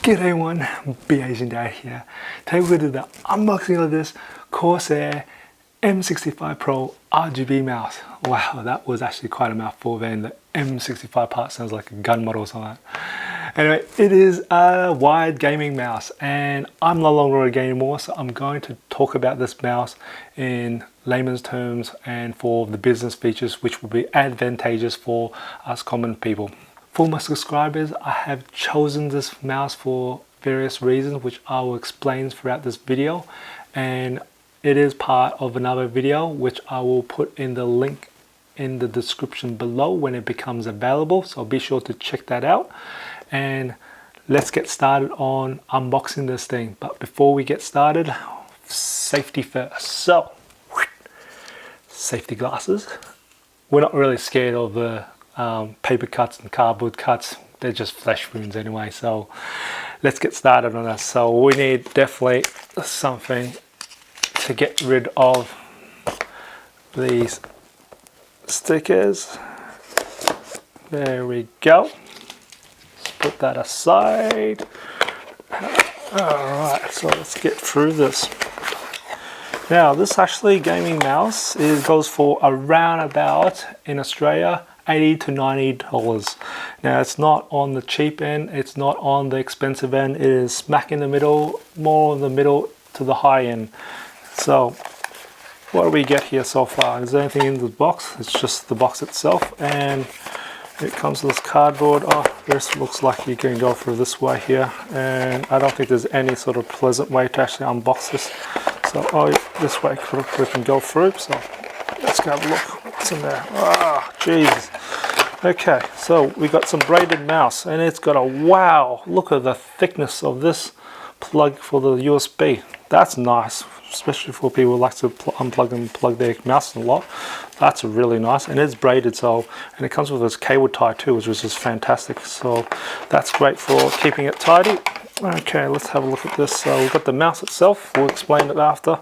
G'day everyone, Be Asian Dad here. Today we're going to do the unboxing of this Corsair M65 Pro RGB mouse. Wow, that was actually quite a mouthful then. The M65 part sounds like a gun model or something. Anyway, it is a wired gaming mouse and I'm no longer a gamer anymore, so I'm going to talk about this mouse in layman's terms and for the business features which will be advantageous for us common people. For my subscribers, I have chosen this mouse for various reasons which I will explain throughout this video, and it is part of another video which I will put in the link in the description below when it becomes available, so be sure to check that out. And let's get started on unboxing this thing. But before we get started, safety first. So safety glasses. We're not really scared of the paper cuts and cardboard cuts. They're just flesh wounds anyway, so let's get started on that. So we need definitely something to get rid of these stickers. There we go. Let's put that aside. Alright, so let's get through this. Now this actually gaming mouse goes for around about, in Australia, $80 to $90. Now it's not on the cheap end, it's not on the expensive end, it is smack in the middle, more in the middle to the high end. So what do we get here so far? Is there anything in the box? It's just the box itself, and it comes with this cardboard. Oh, this looks like you can go through this way here, and I don't think there's any sort of pleasant way to actually unbox this. So this way we can go through, so let's go have a look. What's in there? Ah, Jesus. Okay, so we got some braided mouse, and it's got a wow, look at the thickness of this plug for the USB. That's nice, especially for people who like to unplug and plug their mouse a lot. That's really nice, and it's braided, so, and it comes with this cable tie too, which is just fantastic. So that's great for keeping it tidy. Okay, let's have a look at this. So we've got the mouse itself, we'll explain it after.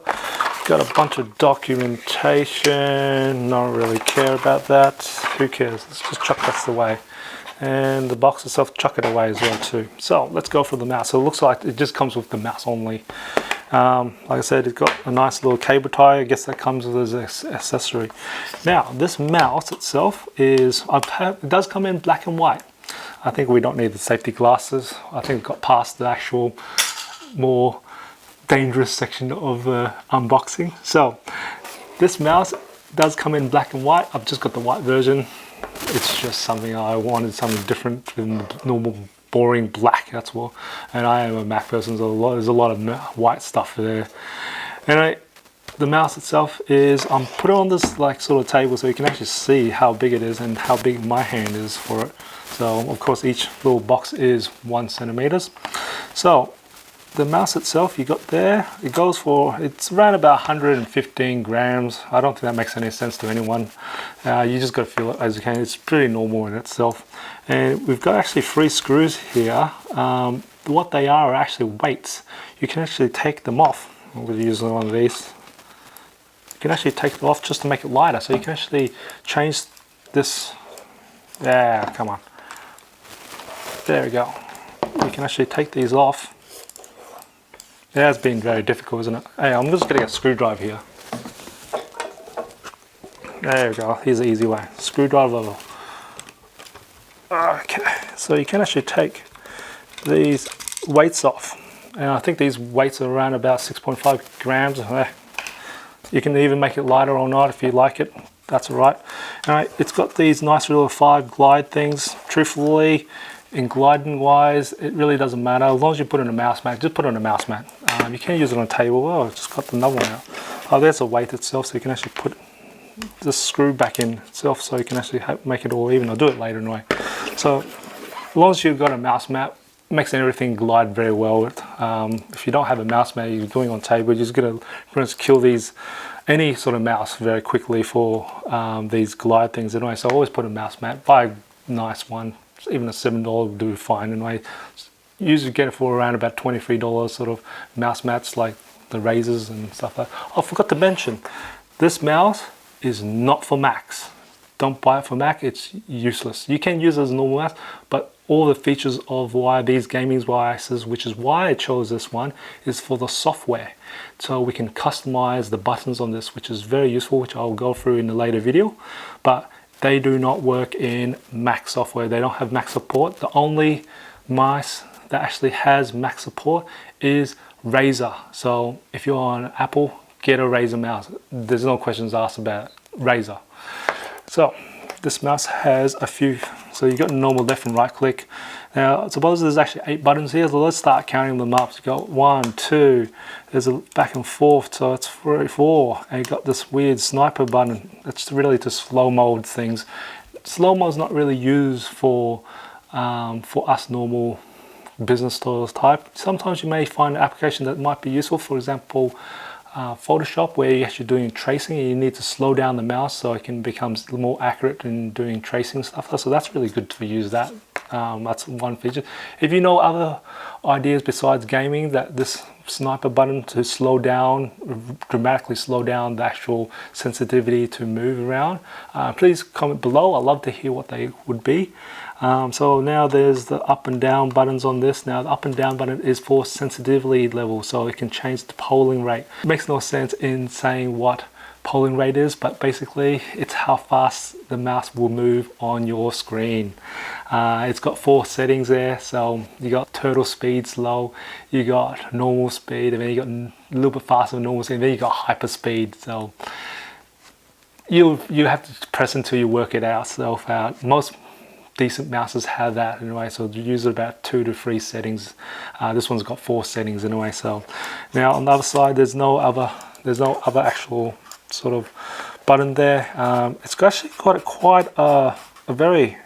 Got a bunch of documentation, don't really care about that. Who cares? Let's just chuck that away. And the box itself, chuck it away as well too. So let's go for the mouse. So it looks like it just comes with the mouse only. Like I said, it's got a nice little cable tie. I guess that comes with as an accessory. Now this mouse itself is, it does come in black and white. I think we don't need the safety glasses. I think it got past the actual more dangerous section of unboxing. So this mouse does come in black and white. I've just got the white version. It's just something I wanted, something different than the normal boring black, that's what. And I am a Mac person, so there's a lot of white stuff there. Anyway, the mouse itself is, I'm put it on this like sort of table so you can actually see how big it is and how big my hand is for it. So of course each little box is 1 centimeters. So the mouse itself, you got there, it goes for, it's around about 115 grams. I don't think that makes any sense to anyone. You just got to feel it as you can. It's pretty normal in itself. And we've got actually 3 screws here. What they are actually weights. You can actually take them off. I'm going to use one of these. You can actually take them off just to make it lighter. So you can actually change this. Yeah, come on. There we go. You can actually take these off. It has been very difficult, isn't it? Hey, I'm just getting a screwdriver here. There we go. Here's the easy way. Screwdriver. Okay, so you can actually take these weights off. And I think these weights are around about 6.5 grams. You can even make it lighter or not if you like it. That's alright. Alright, it's got these nice little 5 glide things. Truthfully, in gliding wise, it really doesn't matter. As long as you put it in a mouse mat, just put it on a mouse mat. You can use it on a table. Oh, I've just got another one out. Oh, there's a weight itself, so you can actually put the screw back in itself so you can actually make it all even. I'll do it later anyway. So as long as you've got a mouse mat, it makes everything glide very well. If you don't have a mouse mat, you're doing on table, you're just going to kill any sort of mouse very quickly for these glide things anyway. So always put a mouse mat, buy a nice one. Even a $7 will do fine anyway. Usually get it for around about $23 sort of mouse mats like the razors and stuff like that. I forgot to mention, this mouse is not for Macs. Don't buy it for Mac, it's useless. You can use it as a normal mouse, but all the features of why these gaming devices, which is why I chose this one, is for the software. So we can customize the buttons on this, which is very useful, which I'll go through in a later video. But they do not work in Mac software. They don't have Mac support. The only mouse that actually has Mac support is Razer. So if you're on Apple, get a Razer mouse. There's no questions asked about Razer. So this mouse has a few, so you got normal left and right click. Now suppose there's actually 8 buttons here, so let's start counting them up. You got 1, 2, there's a back and forth, so it's 3, 4, and you got this weird sniper button. It's really to slow mode things. Slow mode is not really used for us normal business stores type. Sometimes you may find an application that might be useful, for example Photoshop, where you're actually doing tracing and you need to slow down the mouse so it can become more accurate in doing tracing stuff. So that's really good to use that. That's one feature. If you know other ideas besides gaming, that this sniper button to slow down, dramatically slow down the actual sensitivity to move around, please comment below. I'd love to hear what they would be. So now there's the up and down buttons on this. Now the up and down button is for sensitivity level, so it can change the polling rate. It makes no sense in saying what polling rate is, but basically it's how fast the mouse will move on your screen. It's got 4 settings there, so you got turtle speed, slow, you got normal speed, and then you got a little bit faster than normal speed, and then you got hyper speed. So you have to press until you work it out self out. Most decent mouses have that anyway, so you use about 2 to 3 settings. This one's got 4 settings anyway. So now on the other side, there's no other actual sort of button there. It's actually got quite a very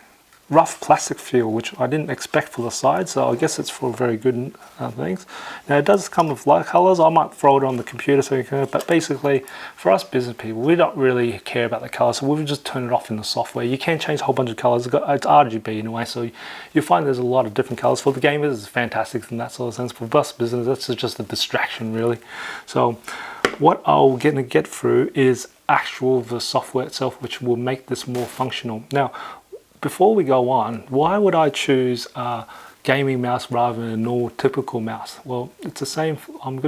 rough plastic feel, which I didn't expect for the side, so I guess it's for very good things. Now it does come with light colors. I might throw it on the computer so you can, but basically for us business people, we don't really care about the colors, so we'll just turn it off in the software. You can change a whole bunch of colors. It's RGB in a way, so you find there's a lot of different colors. For the gamers, it's fantastic in that sort of sense. For us business, that's just a distraction really. So what I'm going to get through is the software itself, which will make this more functional. Now, before we go on, why would I choose a gaming mouse rather than a normal typical mouse? Well, it's the same. I'm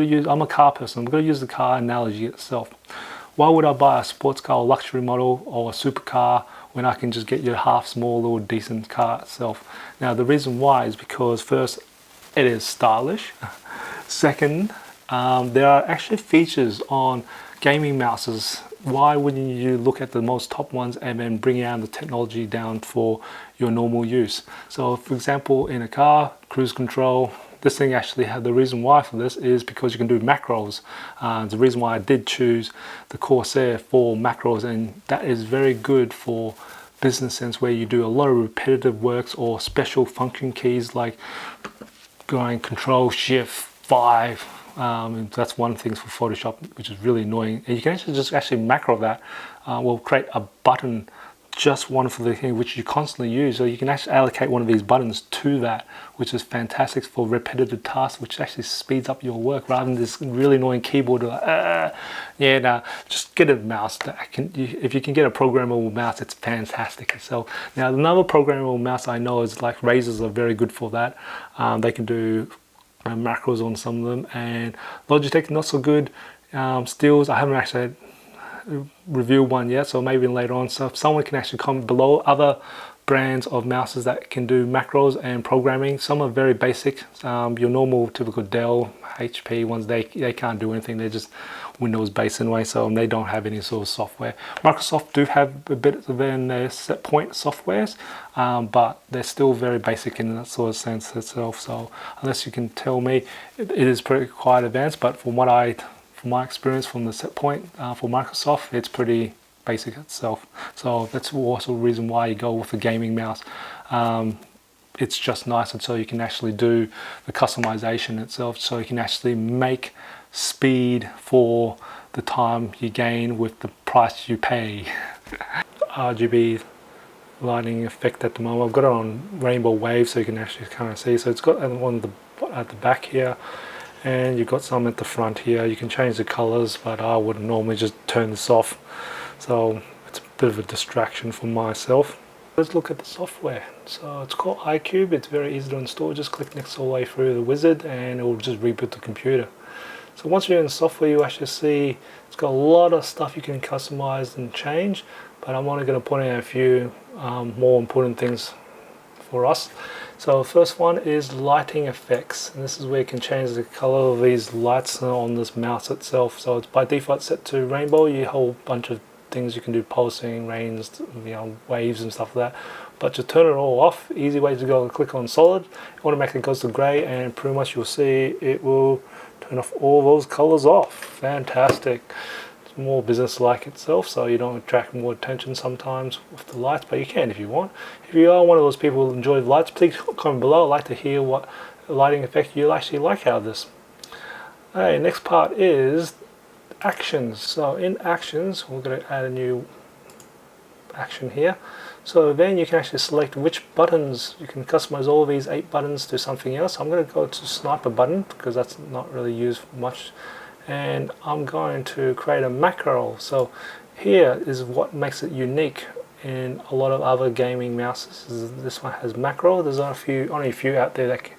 a car person. I'm going to use the car analogy itself. Why would I buy a sports car or luxury model or a supercar when I can just get your half small or decent car itself? Now, the reason why is because first, it is stylish. Second, there are actually features on gaming mouses. Why wouldn't you look at the most top ones and then bring down the technology down for your normal use? So for example, in a car, cruise control, this thing actually had the reason why for this is because you can do macros. The reason why I did choose the Corsair for macros, and that is very good for business sense where you do a lot of repetitive works or special function keys like going Control Shift 5. And that's one thing for Photoshop, which is really annoying. And you can actually macro that. We'll create a button, just one for the thing which you constantly use. So you can actually allocate one of these buttons to that, which is fantastic for repetitive tasks, which actually speeds up your work rather than this really annoying keyboard. Just get a mouse that if you can get a programmable mouse, it's fantastic. So now another programmable mouse I know is like Razers are very good for that. They can do macros on some of them, and Logitech not so good. Stills, I haven't actually reviewed one yet, so maybe later on. So if someone can actually comment below other brands of mouses that can do macros and programming. Some are very basic. Your normal typical Dell, HP ones, they can't do anything. They're just Windows based anyway, so they don't have any sort of software. Microsoft do have a bit of in their set point softwares, but they're still very basic in that sort of sense itself. So unless you can tell me, it is pretty quite advanced. But from my experience from the set point for Microsoft, it's pretty basic itself. So that's also a reason why you go with a gaming mouse. It's just nice, and so you can actually do the customization itself, so you can actually make speed for the time you gain with the price you pay. RGB lighting effect at the moment. I've got it on rainbow wave, so you can actually kind of see. So it's got one at the back here, and you've got some at the front here. You can change the colors, but I would normally just turn this off. So it's a bit of a distraction for myself. Let's look at the software. So it's called iCube. It's very easy to install. Just click next all the way through the wizard and it will just reboot the computer. So once you're in software, you actually see it's got a lot of stuff you can customize and change, but I'm only going to point out a few more important things for us. So first one is lighting effects, and this is where you can change the color of these lights on this mouse itself. So it's by default set to rainbow. You have a whole bunch of things you can do, pulsing, rains, waves and stuff like that. But to turn it all off, easy way to go and click on solid, it automatically goes to gray, and pretty much you'll see it will turn off all those colors off. Fantastic. It's more business-like itself, so you don't attract more attention sometimes with the lights, but you can if you want. If you are one of those people who enjoy the lights, please comment below. I'd like to hear what lighting effect you actually like out of this. Alright, next part is actions. So in actions, we're going to add a new action here. So then you can actually select which buttons. You can customize all these 8 buttons to something else. I'm going to go to sniper button because that's not really used much, and I'm going to create a macro. So here is what makes it unique in a lot of other gaming mouses. This one has macro. There's only a few out there that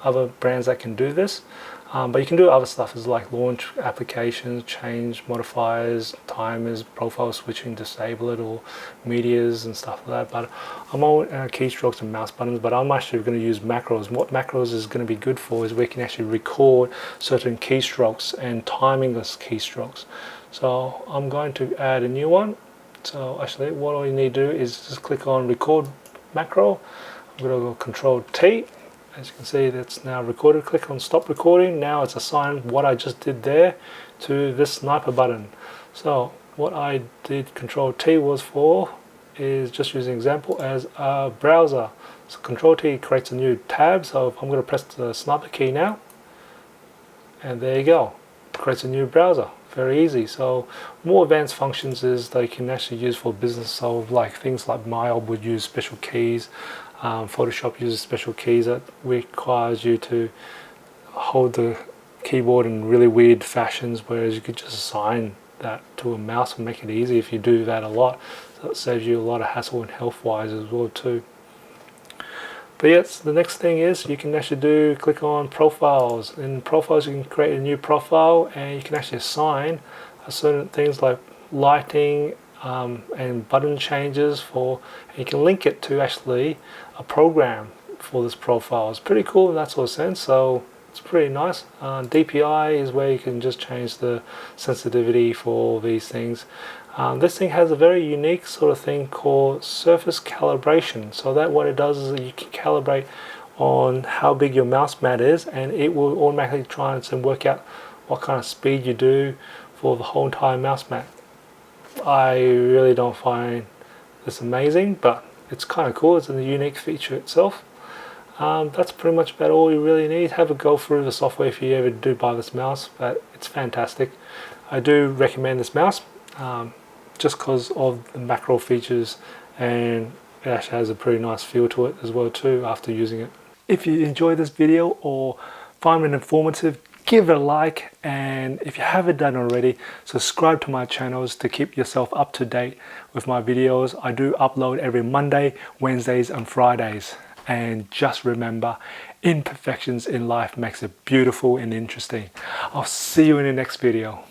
other brands that can do this. But you can do other stuff as like launch applications, change modifiers, timers, profile switching, disable it, or medias and stuff like that. But I'm all keystrokes and mouse buttons, but I'm actually going to use macros. What macros is going to be good for is we can actually record certain keystrokes and timing those keystrokes. So I'm going to add a new one. So actually what all you need to do is just click on record macro. I'm going to go Control T. As you can see, that's now recorded. Click on stop recording. Now it's assigned what I just did there to this sniper button. So what I did Control T was for is just using example as a browser. So Control T creates a new tab. So if I'm going to press the sniper key now, and there you go, it creates a new browser. Very easy. So more advanced functions is they can actually use for business. So like things like Mail would use special keys. Photoshop uses special keys that requires you to hold the keyboard in really weird fashions, whereas you could just assign that to a mouse and make it easy if you do that a lot. So it saves you a lot of hassle and health wise as well too. But yes, the next thing is you can actually click on profiles. In profiles you can create a new profile, and you can actually assign certain things like lighting and button changes and you can link it to actually a program for this profile. It's pretty cool in that sort of sense, so it's pretty nice. DPI is where you can just change the sensitivity for all these things. This thing has a very unique sort of thing called surface calibration. So that what it does is you can calibrate on how big your mouse mat is, and it will automatically try and work out what kind of speed you do for the whole entire mouse mat. I really don't find this amazing, but it's kind of cool. It's a unique feature itself. That's pretty much about all you really need. Have a go through the software if you ever do buy this mouse, but it's fantastic. I do recommend this mouse just because of the macro features, and it actually has a pretty nice feel to it as well too after using it. If you enjoyed this video or find it informative, give it a like, and if you haven't done already, subscribe to my channels to keep yourself up to date with my videos. I do upload every Monday, Wednesdays and Fridays. And just remember, imperfections in life makes it beautiful and interesting. I'll see you in the next video.